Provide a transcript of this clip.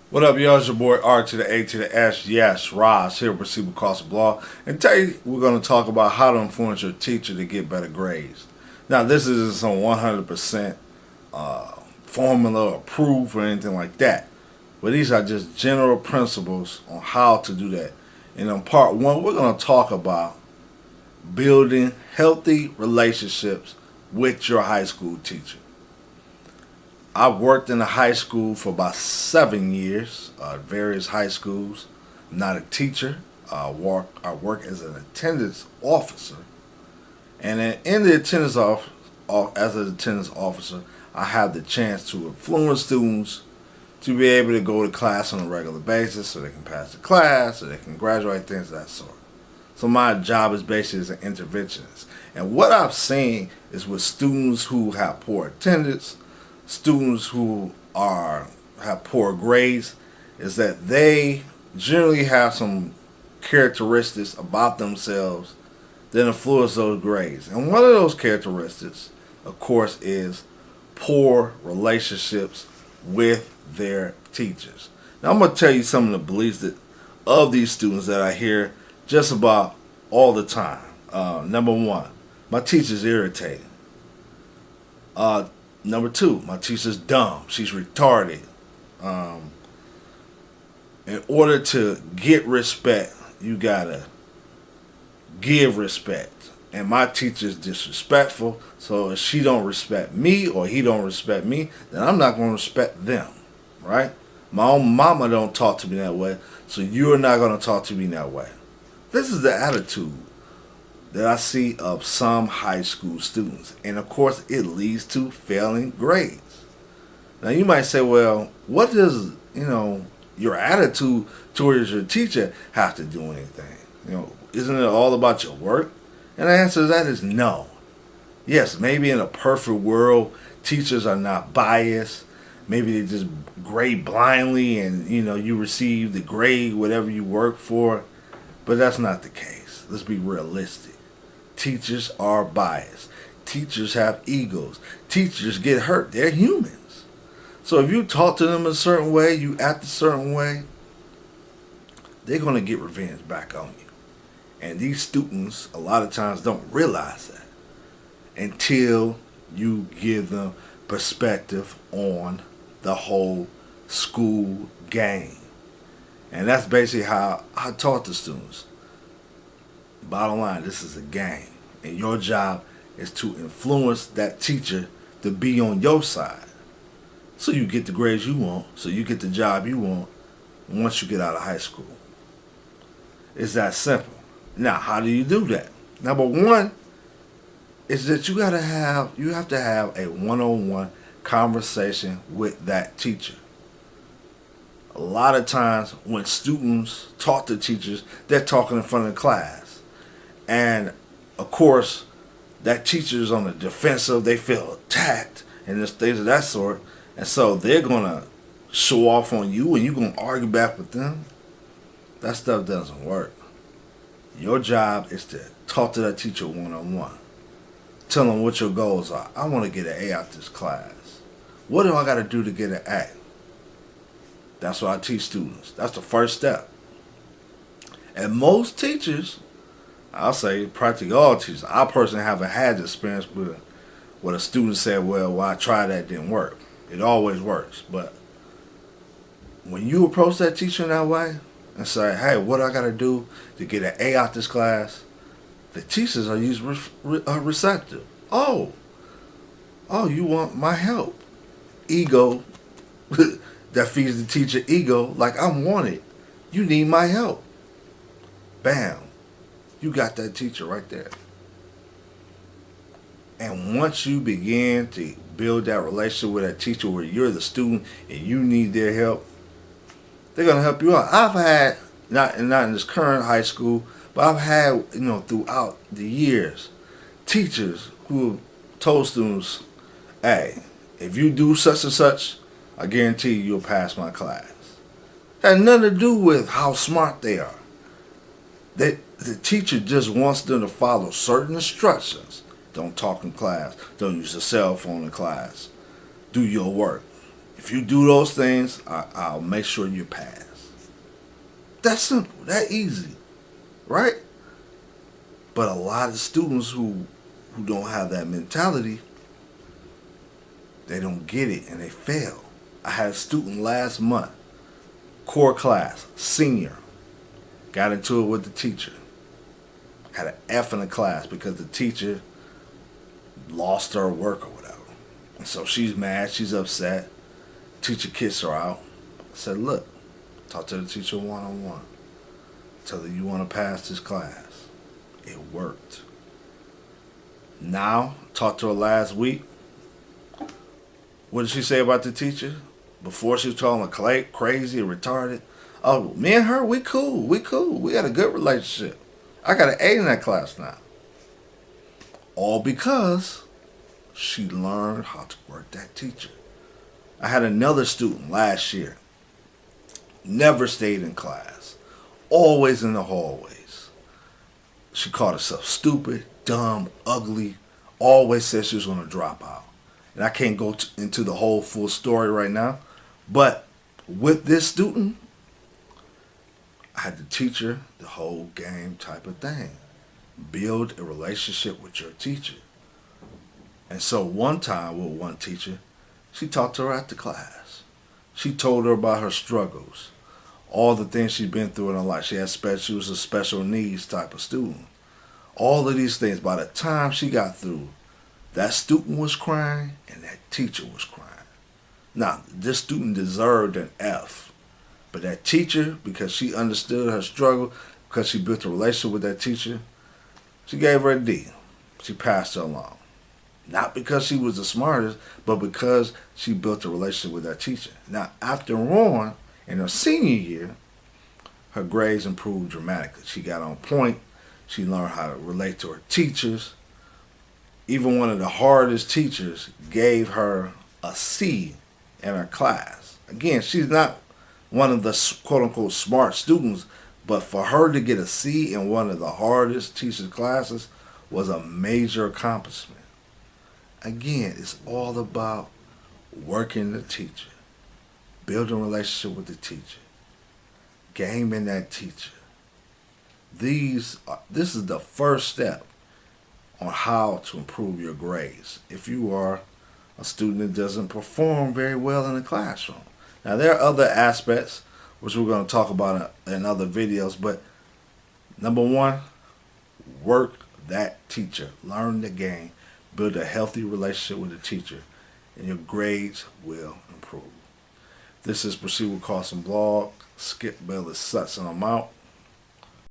What up, y'all? It's your boy R to the A to the S. Yes, Ross here with Receive across the blog. And today we're going to talk about how to influence your teacher to get better grades. Now, this isn't some 100% formula or proof or anything like that. But these are just general principles on how to do that. And in part one, we're going to talk about building healthy relationships with your high school teacher. I worked in a high school for about 7 years, various high schools. I'm not a teacher. I work as an attendance officer. And in the as an attendance officer, I have the chance to influence students to be able to go to class on a regular basis so they can pass the class, so they can graduate, things of that sort. So my job is basically as an interventionist. And what I've seen is with students who have poor attendance, students who have poor grades, is that they generally have some characteristics about themselves that influence those grades. And one of those characteristics, of course, is poor relationships with their teachers. Now I'm going to tell you some of the beliefs of these students that I hear just about all the time. Number one, my teacher's irritating. Number two, my teacher's dumb. She's retarded. In order to get respect, you gotta give respect. And my teacher's disrespectful, so if she don't respect me or he don't respect me, then I'm not gonna respect them, right? My own mama don't talk to me that way, so you're not gonna talk to me that way. This is the attitude that I see of some high school students. And of course, it leads to failing grades. Now you might say, well, what does, your attitude towards your teacher have to do anything? Isn't it all about your work? And the answer to that is no. Yes, maybe in a perfect world, teachers are not biased. Maybe they just grade blindly and, you receive the grade, whatever you work for. But that's not the case. Let's be realistic. Teachers are biased. Teachers have egos. Teachers get hurt. They're humans. So if you talk to them a certain way, you act a certain way, they're going to get revenge back on you. And these students, a lot of times, don't realize that until you give them perspective on the whole school game. And that's basically how I taught the students. Bottom line, this is a game. And your job is to influence that teacher to be on your side. So you get the grades you want, so you get the job you want once you get out of high school. It's that simple. Now, how do you do that? Number one is that you have to have a one-on-one conversation with that teacher. A lot of times when students talk to teachers, they're talking in front of the class. And of course, that teacher's on the defensive, they feel attacked and just things of that sort. And so they're gonna show off on you and you're gonna argue back with them. That stuff doesn't work. Your job is to talk to that teacher one-on-one. Tell them what your goals are. I want to get an A out this class. What do I got to do to get an A? That's what I teach students. That's the first step. And most teachers, I'll say practically all teachers, I personally haven't had the experience with what a student said, well, I tried that, it didn't work. It always works. But when you approach that teacher in that way and say, hey, what do I got to do to get an A out this class? The teachers are usually receptive. Oh, you want my help. Ego, that feeds the teacher ego, like I'm wanted. You need my help. Bam. You got that teacher right there. And once you begin to build that relationship with that teacher where you're the student and you need their help, they're going to help you out. I've had, not in this current high school, but I've had, throughout the years, teachers who told students, hey, if you do such and such, I guarantee you'll pass my class. Had nothing to do with how smart they are. The teacher just wants them to follow certain instructions. Don't talk in class. Don't use a cell phone in class. Do your work. If you do those things, I'll make sure you pass. That simple, that easy, right? But a lot of students who don't have that mentality, they don't get it and they fail. I had a student last month, core class, senior, got into it with the teacher. Had an F in the class because the teacher lost her work or whatever. And so she's mad, she's upset. Teacher kicks her out. I said, look, talk to the teacher one-on-one. Tell her you want to pass this class. It worked. Now, talked to her last week. What did she say about the teacher? Before she was calling her crazy or retarded. Oh, me and her, we cool. We got a good relationship. I got an A in that class now. All because she learned how to work that teacher. I had another student last year. Never stayed in class. Always in the hallways. She called herself stupid, dumb, ugly. Always said she was going to drop out. And I can't go into the whole full story right now. But with this student, I had to teach her the whole game type of thing. Build a relationship with your teacher. And so one time with one teacher, she talked to her after class. She told her about her struggles, all the things she'd been through in her life. She was a special needs type of student. All of these things. By the time she got through, that student was crying and that teacher was crying. Now, this student deserved an F. But that teacher, because she understood her struggle, because she built a relationship with that teacher, she gave her a D. She passed her along. Not because she was the smartest, but because she built a relationship with that teacher. Now, after on, in her senior year, her grades improved dramatically. She got on point. She learned how to relate to her teachers. Even one of the hardest teachers gave her a C in her class. Again, she's not one of the quote-unquote smart students, but for her to get a C in one of the hardest teachers' classes was a major accomplishment. Again, it's all about working the teacher, building a relationship with the teacher, gaming that teacher. This is the first step on how to improve your grades if you are a student that doesn't perform very well in the classroom. Now, there are other aspects which we're going to talk about in other videos, but number one, work that teacher. Learn the game. Build a healthy relationship with the teacher, and your grades will improve. This is Proceed with Caution Blog. Skip Bayless Suts, and I'm out.